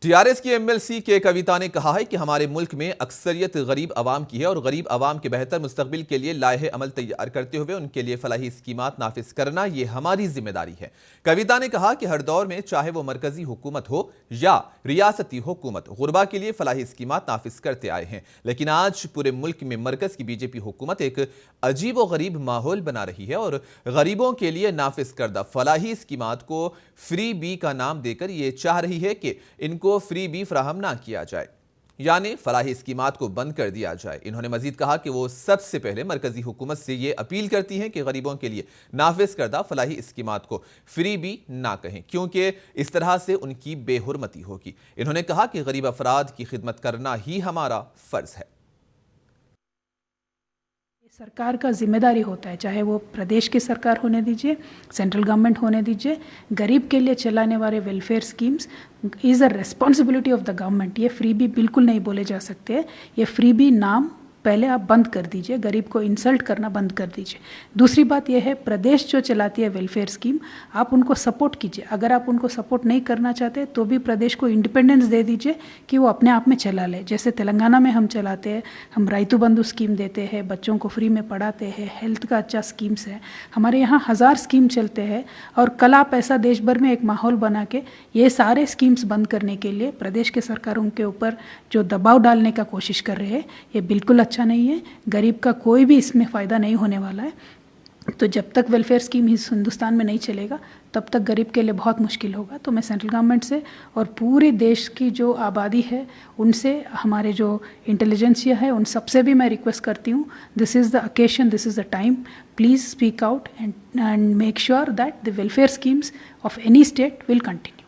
TRS की MLC के कविता ने कहा है कि हमारे मुल्क में अक्सरियत गरीब आवाम की है और गरीब आवाम के बेहतर मुस्तकबिल के लिए लाहे अमल तैयार करते हुए उनके लिए फलाही स्कीमात नाफिज करना ये हमारी जिम्मेदारी है। कविता ने कहा कि हर दौर में चाहे वो मरकजी हुकूमत हो या रियासती हुकूमत, गुरबा के लिए फलाही स्कीमात नाफिज करते आए हैं, लेकिन आज पूरे मुल्क में मरकज की बीजेपी हुकूमत एक अजीब व गरीब माहौल बना रही है और गरीबों के लिए नाफिज करदा फलाही स्कीमात को फ्री बी का नाम देकर ये चाह रही है कि इनको फ्री बी फ्राहम ना किया जाए, यानी फलाही स्कीमात को बंद कर दिया जाए। इन्होंने मजीद कहा कि वो सबसे पहले मरकजी हुकूमत से ये अपील करती हैं कि गरीबों के लिए नाफिज करदा फलाही स्कीमात को फ्री बी ना कहें, क्योंकि इस तरह से उनकी बेहुरमती होगी। इन्होंने कहा कि गरीब अफराद की खिदमत करना ही हमारा फर्ज है। सरकार का जिम्मेदारी होता है, चाहे वो प्रदेश की सरकार होने दीजिए, सेंट्रल गवर्नमेंट होने दीजिए, गरीब के लिए चलाने वाले welfare schemes is a responsibility of the government. ये फ्री बी बिल्कुल नहीं बोले जा सकते। ये फ्री बी नाम पहले आप बंद कर दीजिए, गरीब को इंसल्ट करना बंद कर दीजिए। दूसरी बात यह है, प्रदेश जो चलाती है वेलफेयर स्कीम, आप उनको सपोर्ट कीजिए। अगर आप उनको सपोर्ट नहीं करना चाहते तो भी प्रदेश को इंडिपेंडेंस दे दीजिए कि वो अपने आप में चला ले। जैसे तेलंगाना में हम चलाते हैं, हम राइतु बंधु स्कीम देते हैं, बच्चों को फ्री में पढ़ाते हैं, हेल्थ का अच्छा स्कीम्स है। हमारे यहाँ 1000 स्कीम चलते हैं और कल आप ऐसा देश भर में एक माहौल बना के ये सारे स्कीम्स बंद करने के लिए प्रदेश के सरकारों के ऊपर जो दबाव डालने का कोशिश कर रहे हैं, ये बिल्कुल अच्छा नहीं है। गरीब का कोई भी इसमें फ़ायदा नहीं होने वाला है। तो जब तक वेलफेयर स्कीम इस हिंदुस्तान में नहीं चलेगा तब तक गरीब के लिए बहुत मुश्किल होगा। तो मैं सेंट्रल गवर्नमेंट से और पूरे देश की जो आबादी है उनसे, हमारे जो इंटेलिजेंसिया है उन सबसे भी मैं रिक्वेस्ट करती हूँ, this is the occasion, this is the time, please speak out and make sure that the welfare schemes of any state will continue.